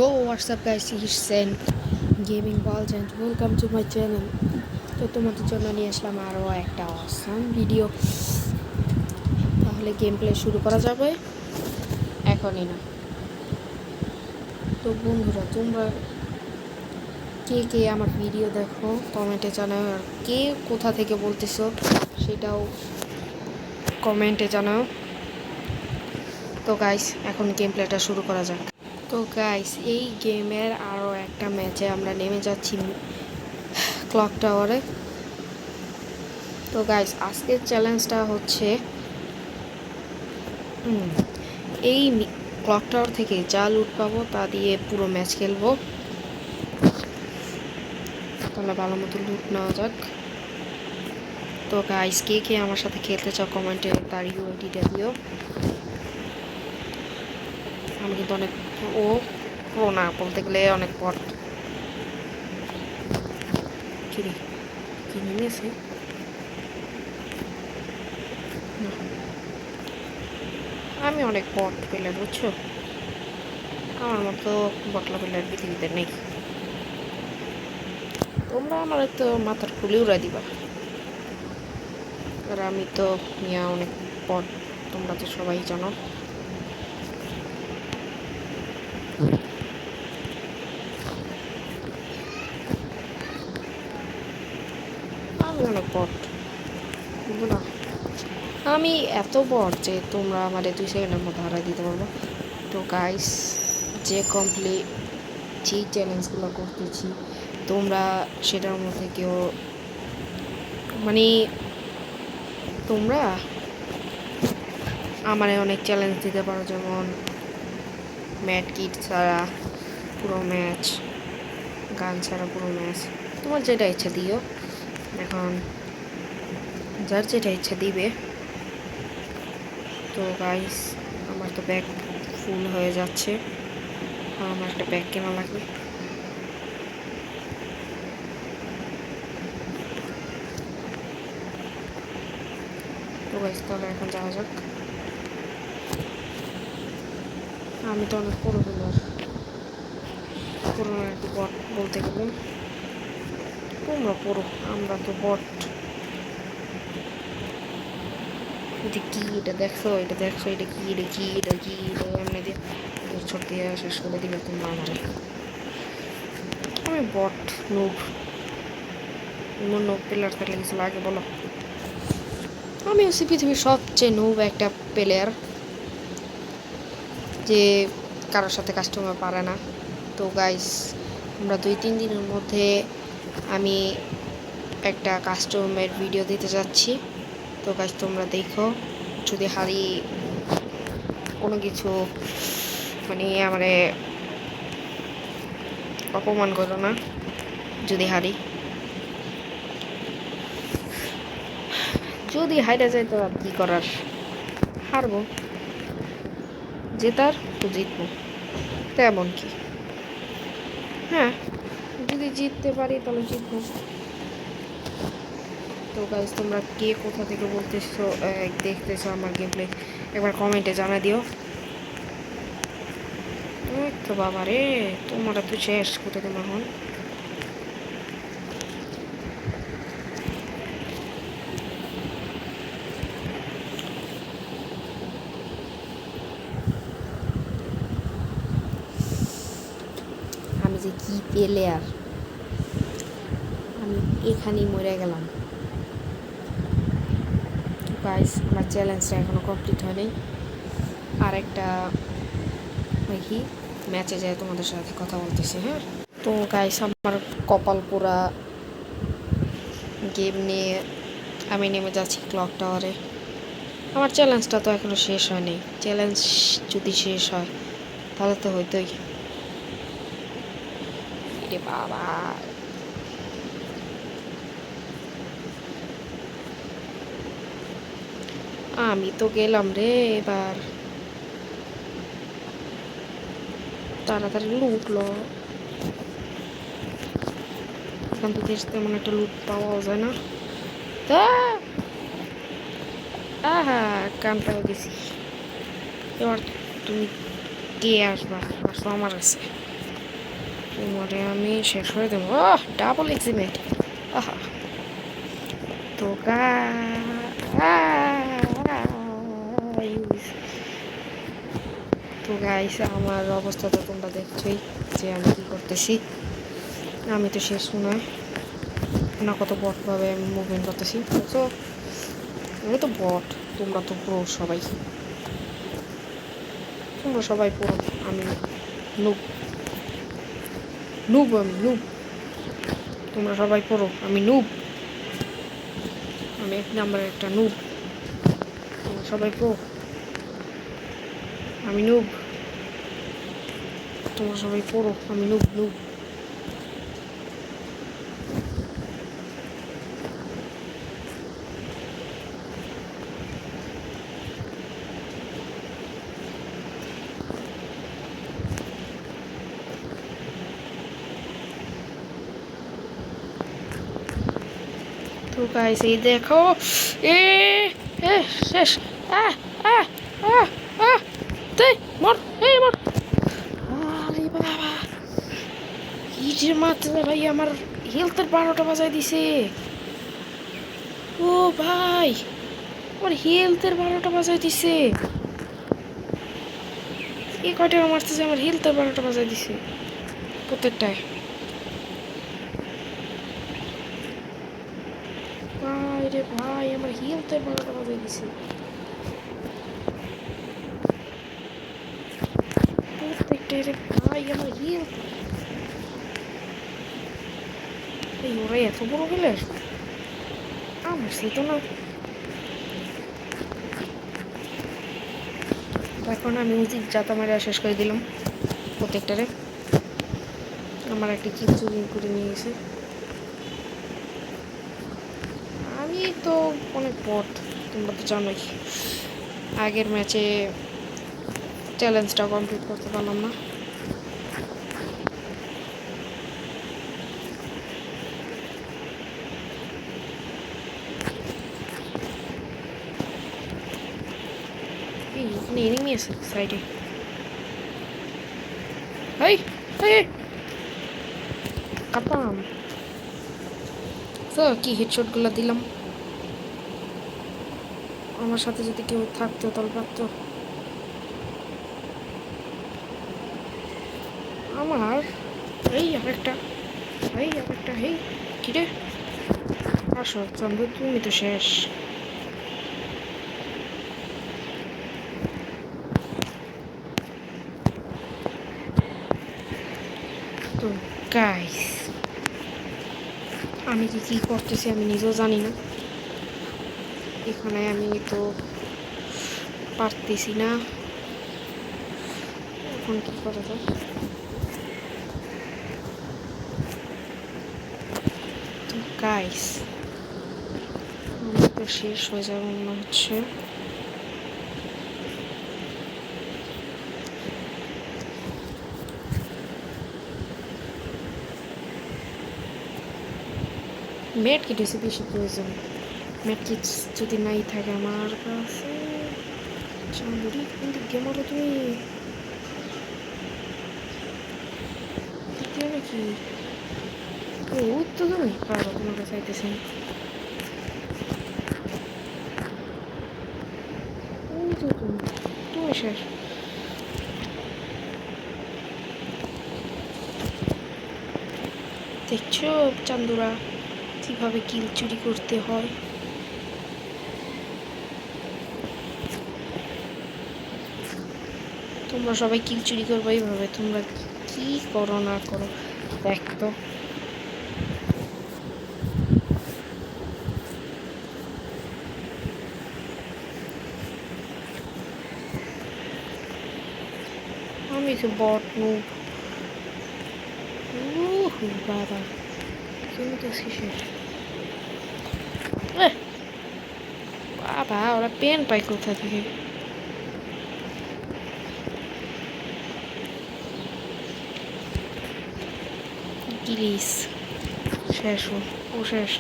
Yo, what's up guys, it's Sen Gaming Balls and welcome to my channel. তো তোমাদের জন্য নিয়ে আসলাম আরও একটা অসাম ভিডিও। তাহলে গেম প্লে শুরু করা যাবে এখনই না। তো বন্ধুরা, তোমরা কে কে আমার ভিডিও দেখো কমেন্টে জানাও, আর কে কোথা থেকে বলতেছো সেটাও কমেন্টে জানাও। তো গাইস, এখন গেম প্লেটা শুরু করা যাক। তো গাইস, এই গেমের আরও একটা ম্যাচে আমরা নেমে যাচ্ছি ক্লক টাওয়ারে। তো গাইস, আজকের চ্যালেঞ্জটা হচ্ছে এই ক্লক টাওয়ার থেকে যা লুট পাবো তা দিয়ে পুরো ম্যাচ খেলবো। তাহলে ভালো মতো লুট নেওয়া যাক। তো গাইস, কে কে আমার সাথে খেলতে চাও কমেন্টে তার ইউআইডিটা দিও। আমি কিন্তু অনেক প্রো না, বলতে গেলে অনেক বট। কি নিয়েছে? আমি অনেক বট প্লেয়ার, বুঝছো? আমার মতো বটলা প্লেয়ার পৃথিবীতে নেই। তোমরা আমার তো মাথার খুলে উড়াই দিবা, আর আমি তো মিয়া অনেক বট, তোমরা তো সবাই জানো। আমি অনেক বট, বুঝলো না? আমি এত বট যে তোমরা আমার 2 সেকেন্ডের মধ্যে হারাই দিতে পারবো। তো গাইস, যে চ্যালেঞ্জগুলো করতেছি তোমরা সেটার মধ্যে কেউ মানে তোমরা আমারে অনেক চ্যালেঞ্জ দিতে পারো, যেমন ম্যাট কিট ছাড়া পুরো ম্যাচ, গান ছাড়া পুরো ম্যাচ, তোমার যেটা ইচ্ছা দিও। এখন যার যেটা ইচ্ছা দিবে। তো গাইস, আমার তো ব্যাগ ফুল হয়ে যাচ্ছে, আমার একটা ব্যাগ কেনা লাগবে। তো গাইস, তাহলে এখন যাওয়া যাক। আমি তো অনেক পুরোনো একটু বট বলতে গেলে। তোমরা পুরো, আমরা তো বট। এটা কি? এটা দেখছো? এটা কি? এমনি দিয়ে ছোট দিয়ে শেষ করে দিবে তোমরা আমারে। আমি বট নুব, অন্য প্লেয়ার থাকলে কিছু লাগে বলো? আমি হচ্ছি পৃথিবীর সবচেয়ে নুব একটা প্লেয়ার, যে কারোর সাথে কাস্টমার পারে না। তো গাইস, আমরা 2-3 দিনের মধ্যে আমি একটা কাস্টমারের ভিডিও দিতে যাচ্ছি। তো গাইস, তোমরা দেখো। যদি হারি কোনো কিছু আমারে অপমান করো না যদি হারি। যদি হাইরা যায় তো আর কি করার, হারবো। জেতার তো জিতবো, তেমন কি। হ্যাঁ, যদি জিততে পারি তাহলে জিতবো। তো গাইস, তোমরা কে কোথা থেকে বলতেছো দেখতেছো আমার গেম প্লে, একবার কমেন্টে জানা দিও। তো বাবা রে, তোমরা তো শেষ করে দেবো এখন। আমি যে কি প্লেয়ার, আমি এখানেই মরে গেলাম। গাইস, আমার চ্যালেঞ্জটা এখনো কমপ্লিট হয়নি। আর একটা দেখি ম্যাচে যায় তোমাদের সাথে কথা বলতেছি। হ্যাঁ, তো গাইস, আমার কপাল পোড়া গেম নিয়ে আমি নেমে যাচ্ছি ক্লক টাওয়ারে। আমার চ্যালেঞ্জটা তো এখনো শেষ হয়নি। চ্যালেঞ্জ যদি শেষ হয় তাহলে তো হইতোই। রে বাবা, আমি তো গেলাম রে। এবার তাড়াতাড়ি লুটলো, এখান থেকে তেমন একটা লুট পাওয়াও যায় না। তা আহা, কান পেয়ে গেছি। এবার তুমি কে আসবা? আসো আমার কাছে। তোমারে আমি শেষ করে দেবো। ডাবল এক্সিমেট। আহা তো গাইস আমার অবস্থা তো তোমরা দেখছোই যে আমি কি করতেছি। আমি তো শেষ নয় না, কত বটভাবে আমি মুভমেন্ট করতেছি। তো আমি তো বট, তোমরা তো পুরো সবাই, তোমরা সবাই পুরো, আমি নুব নুব আমি নুব, তোমরা সবাই পুরো, আমি নুব, আমি 1 নাম্বার একটা নুব, তোমরা সবাই পুরো, আমি নুব, তোমরা সবাই পুরো, আমি নুব নুব। তো গাইস এই দেখো, এ এ শেষ। আহ আহ আহ আহ তুই মর, এই মর। আরে বাবা, ইটের মাত্রা ভাই আমার হেলথের 12টা বাজায় দিছে। ও ভাই, আমার হেলথের 12টা বাজায় দিছে। এই কয়টা মারতেছে, আমার হেলথের 12টা বাজায় দিছে প্রত্যেকটায়। ভাই রে ভাই, আমার হেলথের 12টা বাজায় দিছে প্রত্যেকটায় রে ভাই, আমার হেলথ। এই ওরা এত বড় গেলে আমার সে তো না। এখন আমি উচিত জাতা মারা শেষ করে দিলাম প্রত্যেকটারে। আমার একটা কিল চুরি করে নিয়ে গেছে। আমি তো অনেক বট, তোমরা তো জানোই। আগের ম্যাচে চ্যালেঞ্জটা কমপ্লিট করতে পারলাম না। এই ওখানে এনিমি আছে সাইডে। এই এই কাপাম তো কি হেডশটগুলো দিলাম। আমার সাথে যদি কেউ থাকতো তাহলে পারতো। আমার এই আরেকটা, এই আরেকটা, এই কিরে আসো চন্দ্র, তুমি তো শেষ। তো গাইস আমি কি করতেছি আমি নিজেও জানি না। এখানে আমি তো পারতেছি না, এখন কি করা যায়। তো গাইস আমার তো শেষ হয়ে যাবে মনে হচ্ছে। মেড কিট হচ্ছে বেশি প্রয়োজন। মেড কিট যদি নাই থাকে আমার কাছে। চান্দুরি কোন দিক দিয়ে মারো তুমি, দিক দিয়ে নাকি? ও তো তুমি পারো, তোমার কাছে আইতেছে। ওই তো তুমি, তুমি শেষ। দেখছো চান্দুরা কিভাবে কিল চুরি করতে হয়। তোমরা সবাই কিল চুরি করবো এইভাবে, তোমরা কি করো না করো দেখ তো। আমি তো বট নুব। বাবা তুমি তো শেষ। বাবা ওরা পেন পাই কোথা থেকে। গিলিস শেষ, ও শেষ।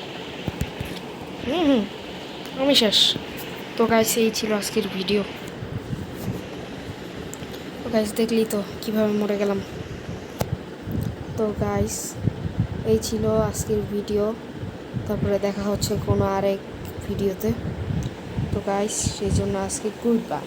হুম আমি শেষ। তো গাইস এই ছিল আজকের ভিডিও। তো গাইস দেখলি তো কিভাবে মরে গেলাম। তো গাইস এই ছিল আজকের ভিডিও, তারপরে দেখা হচ্ছে কোনো আরেক ভিডিওতে। তো গাইস সেই জন্য আজকে গুড বাই।